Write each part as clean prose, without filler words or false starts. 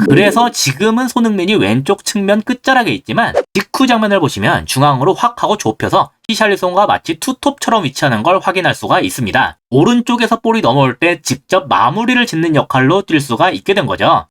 그래서 지금은 손흥민이 왼쪽 측면 끝자락에 있지만 직후 장면을 보시면 중앙으로 확 하고 좁혀서 히샬리송과 마치 투톱처럼 위치하는 걸 확인할 수가 있습니다. 오른쪽에서 볼이 넘어올 때 직접 마무리를 짓는 역할로 뛸 수가 있게 된 거죠.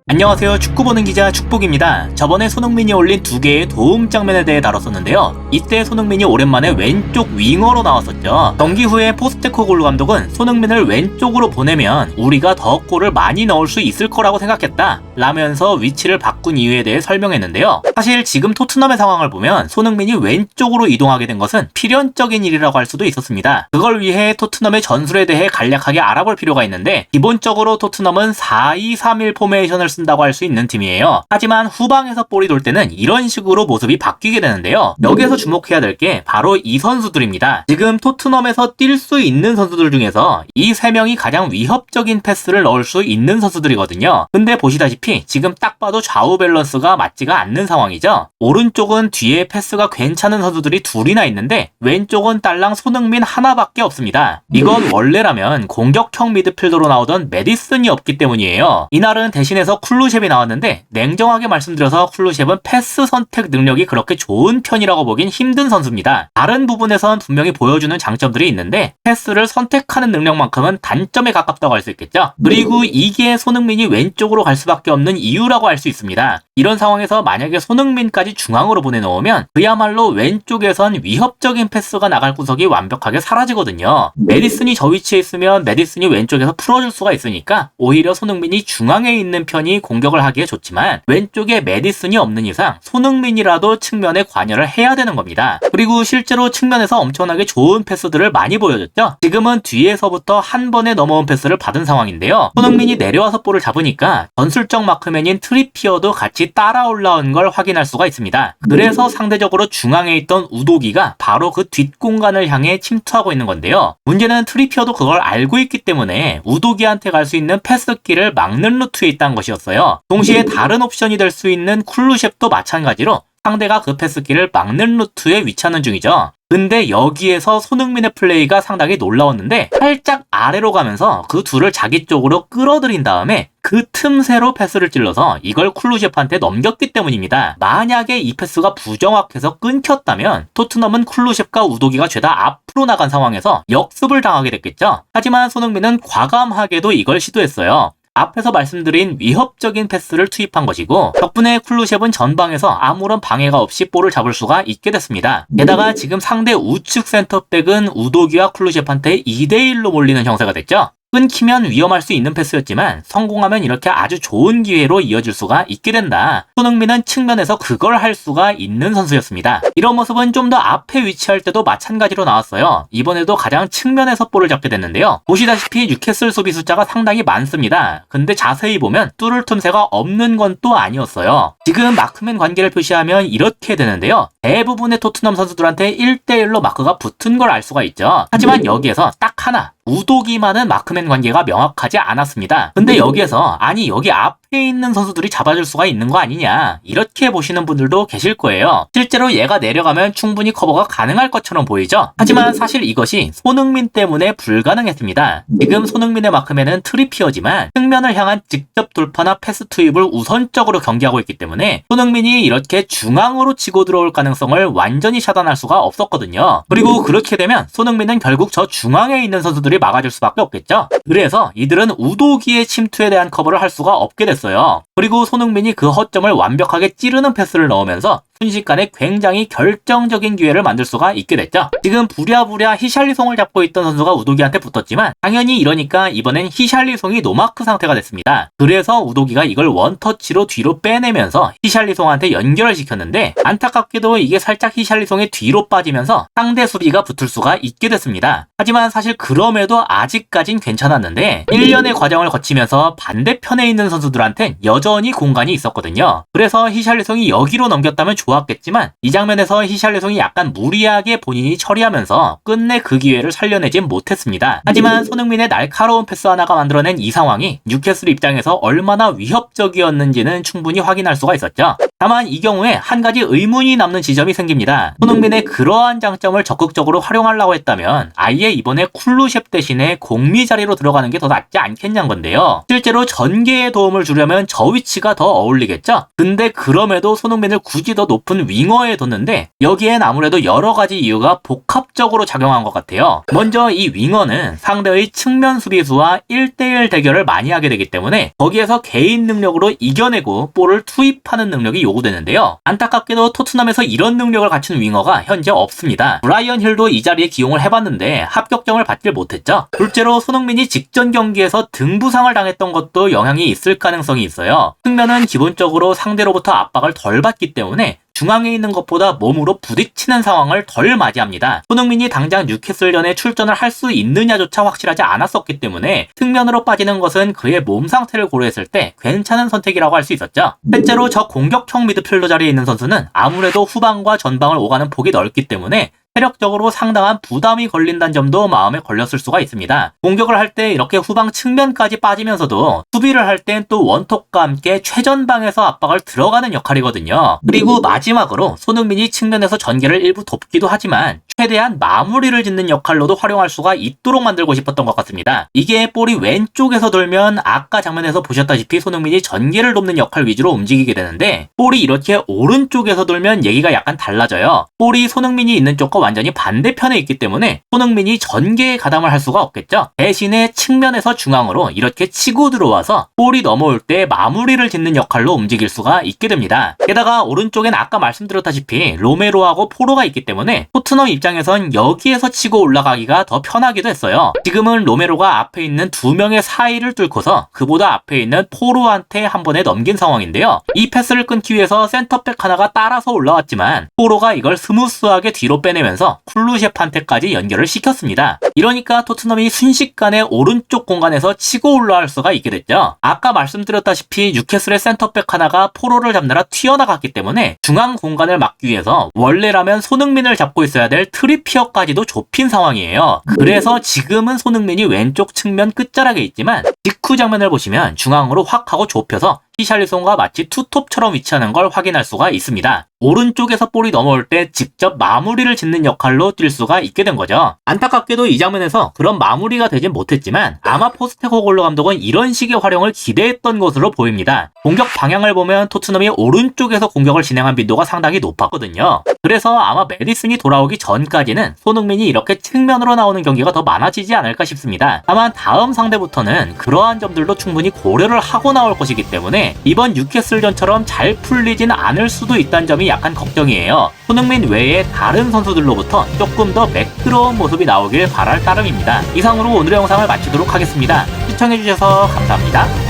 안녕하세요. 축구 보는 기자 축복입니다. 저번에 손흥민이 올린 2개의 도움 장면에 대해 다뤘었는데요. 이때 손흥민이 오랜만에 왼쪽 윙어로 나왔었죠. 경기 후에 포스테코글루 감독은 손흥민을 왼쪽으로 보내면 우리가 더 골을 많이 넣을 수 있을 거라고 생각했다 라면서 위치를 바꾼 이유에 대해 설명했는데요. 사실 지금 토트넘의 상황을 보면 손흥민이 왼쪽으로 이동하게 된 것은 필연적인 일이라고 할 수도 있었습니다. 그걸 위해 토트넘의 전술에 대해 간략하게 알아볼 필요가 있는데, 기본적으로 토트넘은 4-2-3-1 포메이션을 쓴다고 할 수 있는 팀이에요. 하지만 후방에서 볼이 돌 때는 이런 식으로 모습이 바뀌게 되는데요. 여기에서 주목해야 될 게 바로 이 선수들입니다. 지금 토트넘에서 뛸 수 있는 선수들 중에서 이 3명이 가장 위협적인 패스를 넣을 수 있는 선수들이거든요. 근데 보시다시피 지금 딱 봐도 좌우 밸런스가 맞지가 않는 상황이죠. 오른쪽은 뒤에 패스가 괜찮은 선수들이 둘이나 있는데 왼쪽은 딸랑 손흥민 하나밖에 없습니다. 이건 원래라면 공격형 미드필더로 나오던 메디슨이 없기 때문이에요. 이날은 대신해서 쿨루셉이 나왔는데, 냉정하게 말씀드려서 쿨루셉은 패스 선택 능력이 그렇게 좋은 편이라고 보긴 힘든 선수입니다. 다른 부분에선 분명히 보여주는 장점들이 있는데 패스를 선택하는 능력만큼은 단점에 가깝다고 할 수 있겠죠. 그리고 이게 손흥민이 왼쪽으로 갈 수밖에 없는 이유라고 할 수 있습니다. 이런 상황에서 만약에 손흥민까지 중앙으로 보내놓으면 그야말로 왼쪽에선 위협적인 패스가 나갈 구석이 완벽하게 사라지거든요. 메디슨이 저 위치에 있으면 메디슨이 왼쪽에서 풀어줄 수가 있으니까 오히려 손흥민이 중앙에 있는 편이 공격을 하기에 좋지만, 왼쪽에 메디슨이 없는 이상 손흥민이라도 측면에 관여를 해야 되는 겁니다. 그리고 실제로 측면에서 엄청나게 좋은 패스들을 많이 보여줬죠. 지금은 뒤에서부터 한 번에 넘어온 패스를 받은 상황인데요. 손흥민이 내려와서 볼을 잡으니까 전술적 마크맨인 트리피어도 같이 따라 올라온 걸 확인할 수가 있습니다. 그래서 상대적으로 중앙에 있던 우도기가 바로 그 뒷공간을 향해 침투하고 있는 건데요. 문제는 트리피어도 그걸 알고 있기 때문에 우도기한테 갈 수 있는 패스길을 막는 루트에 있다는 것이었어요. 동시에 다른 옵션이 될 수 있는 쿨루셉도 마찬가지로 상대가 그 패스길을 막는 루트에 위치하는 중이죠. 근데 여기에서 손흥민의 플레이가 상당히 놀라웠는데, 살짝 아래로 가면서 그 둘을 자기 쪽으로 끌어들인 다음에 그 틈새로 패스를 찔러서 이걸 쿨루셉한테 넘겼기 때문입니다. 만약에 이 패스가 부정확해서 끊겼다면 토트넘은 쿨루셉과 우도기가 죄다 앞으로 나간 상황에서 역습을 당하게 됐겠죠. 하지만 손흥민은 과감하게도 이걸 시도했어요. 앞에서 말씀드린 위협적인 패스를 투입한 것이고, 덕분에 쿨루셉은 전방에서 아무런 방해가 없이 볼을 잡을 수가 있게 됐습니다. 게다가 지금 상대 우측 센터백은 우도기와 쿨루셉한테 2대1로 몰리는 형세가 됐죠. 끊기면 위험할 수 있는 패스였지만 성공하면 이렇게 아주 좋은 기회로 이어질 수가 있게 된다. 손흥민은 측면에서 그걸 할 수가 있는 선수였습니다. 이런 모습은 좀 더 앞에 위치할 때도 마찬가지로 나왔어요. 이번에도 가장 측면에서 볼을 잡게 됐는데요. 보시다시피 뉴캐슬 수비 숫자가 상당히 많습니다. 근데 자세히 보면 뚫을 틈새가 없는 건 또 아니었어요. 지금 마크맨 관계를 표시하면 이렇게 되는데요. 대부분의 토트넘 선수들한테 1대1로 마크가 붙은 걸 알 수가 있죠. 하지만 여기에서 딱 하나, 우도기만은 마크맨 관계가 명확하지 않았습니다. 근데 여기에서 아니 여기 앞에 있는 선수들이 잡아줄 수가 있는 거 아니냐, 이렇게 보시는 분들도 계실 거예요. 실제로 얘가 내려가면 충분히 커버가 가능할 것처럼 보이죠. 하지만 사실 이것이 손흥민 때문에 불가능했습니다. 지금 손흥민의 마크맨은 트리피어지만 측면을 향한 직접 돌파나 패스 투입을 우선적으로 경기하고 있기 때문에 손흥민이 이렇게 중앙으로 치고 들어올 가능성을 완전히 차단할 수가 없었거든요. 그리고 그렇게 되면 손흥민은 결국 저 중앙에 있는 선수들이 막아줄 수밖에 없겠죠. 그래서 이들은 우도기의 침투에 대한 커버를 할 수가 없게 됐어요. 그리고 손흥민이 그 허점을 완벽하게 찌르는 패스를 넣으면서 순식간에 굉장히 결정적인 기회를 만들 수가 있게 됐죠. 지금 부랴부랴 히샬리송을 잡고 있던 선수가 우도기한테 붙었지만 당연히 이러니까 이번엔 히샬리송이 노마크 상태가 됐습니다. 그래서 우도기가 이걸 원터치로 뒤로 빼내면서 히샬리송한테 연결을 시켰는데, 안타깝게도 이게 살짝 히샬리송의 뒤로 빠지면서 상대 수비가 붙을 수가 있게 됐습니다. 하지만 사실 그럼에도 아직까진 괜찮았는데 1년의 과정을 거치면서 반대편에 있는 선수들한텐 여전히 공간이 있었거든요. 그래서 히샬리송이 여기로 넘겼다면 좋았겠지만 이 장면에서 히샬리송이 약간 무리하게 본인이 처리하면서 끝내 그 기회를 살려내진 못했습니다. 하지만 손흥민의 날카로운 패스 하나가 만들어낸 이 상황이 뉴캐슬 입장에서 얼마나 위협적이었는지는 충분히 확인할 수가 있었죠. 다만 이 경우에 한 가지 의문이 남는 지점이 생깁니다. 손흥민의 그러한 장점을 적극적으로 활용하려고 했다면 아예 이번에 쿨루셉 대신에 공미 자리로 들어가는 게 더 낫지 않겠냐는 건데요. 실제로 전개에 도움을 주려면 저 위치가 더 어울리겠죠? 근데 그럼에도 손흥민을 굳이 더 높은 윙어에 뒀는데 여기엔 아무래도 여러 가지 이유가 복합적으로 작용한 것 같아요. 먼저 이 윙어는 상대의 측면 수비수와 1대1 대결을 많이 하게 되기 때문에 거기에서 개인 능력으로 이겨내고 볼을 투입하는 능력이 요구되는데요. 안타깝게도 토트넘에서 이런 능력을 갖춘 윙어가 현재 없습니다. 브라이언 힐도 이 자리에 기용을 해봤는데 합격점을 받질 못했죠. 둘째로 손흥민이 직전 경기에서 등 부상을 당했던 것도 영향이 있을 가능성이 있어요. 측면은 기본적으로 상대로부터 압박을 덜 받기 때문에 중앙에 있는 것보다 몸으로 부딪히는 상황을 덜 맞이합니다. 손흥민이 당장 뉴캐슬전에 출전을 할 수 있느냐조차 확실하지 않았었기 때문에 측면으로 빠지는 것은 그의 몸 상태를 고려했을 때 괜찮은 선택이라고 할 수 있었죠. 실제로 저 공격형 미드필더 자리에 있는 선수는 아무래도 후방과 전방을 오가는 폭이 넓기 때문에 체력적으로 상당한 부담이 걸린다는 점도 마음에 걸렸을 수가 있습니다. 공격을 할 때 이렇게 후방 측면까지 빠지면서도 수비를 할 땐 또 원톱과 함께 최전방에서 압박을 들어가는 역할이거든요. 그리고 마지막으로 손흥민이 측면에서 전개를 일부 돕기도 하지만 최대한 마무리를 짓는 역할로도 활용할 수가 있도록 만들고 싶었던 것 같습니다. 이게 볼이 왼쪽에서 돌면 아까 장면에서 보셨다시피 손흥민이 전개를 돕는 역할 위주로 움직이게 되는데 볼이 이렇게 오른쪽에서 돌면 얘기가 약간 달라져요. 볼이 손흥민이 있는 쪽과 완전히 반대편에 있기 때문에 손흥민이 전개에 가담을 할 수가 없겠죠. 대신에 측면에서 중앙으로 이렇게 치고 들어와서 볼이 넘어올 때 마무리를 짓는 역할로 움직일 수가 있게 됩니다. 게다가 오른쪽엔 아까 말씀드렸다시피 로메로하고 포로가 있기 때문에 토트넘 입장에선 여기에서 치고 올라가기가 더 편하기도 했어요. 지금은 로메로가 앞에 있는 두 명의 사이를 뚫고서 그보다 앞에 있는 포로한테 한 번에 넘긴 상황인데요. 이 패스를 끊기 위해서 센터백 하나가 따라서 올라왔지만 포로가 이걸 스무스하게 뒤로 빼내면서 쿨루셰프한테까지 연결을 시켰습니다. 이러니까 토트넘이 순식간에 오른쪽 공간에서 치고 올라갈 수가 있게 됐죠. 아까 말씀드렸다시피 뉴캐슬의 센터백 하나가 포로를 잡느라 튀어나갔기 때문에 중앙 공간을 막기 위해서 원래라면 손흥민을 잡고 있어야 될 트리피어까지도 좁힌 상황이에요. 그래서 지금은 손흥민이 왼쪽 측면 끝자락에 있지만 직후 장면을 보시면 중앙으로 확 하고 좁혀서 히샬리송과 마치 투톱처럼 위치하는 걸 확인할 수가 있습니다. 오른쪽에서 볼이 넘어올 때 직접 마무리를 짓는 역할로 뛸 수가 있게 된 거죠. 안타깝게도 이 장면에서 그런 마무리가 되진 못했지만 아마 포스테코글루 감독은 이런 식의 활용을 기대했던 것으로 보입니다. 공격 방향을 보면 토트넘이 오른쪽에서 공격을 진행한 빈도가 상당히 높았거든요. 그래서 아마 메디슨이 돌아오기 전까지는 손흥민이 이렇게 측면으로 나오는 경기가 더 많아지지 않을까 싶습니다. 다만 다음 상대부터는 그러한 점들도 충분히 고려를 하고 나올 것이기 때문에 이번 뉴캐슬전처럼 잘 풀리진 않을 수도 있다는 점이 약간 걱정이에요. 손흥민 외에 다른 선수들로부터 조금 더 매끄러운 모습이 나오길 바랄 따름입니다. 이상으로 오늘의 영상을 마치도록 하겠습니다. 시청해주셔서 감사합니다.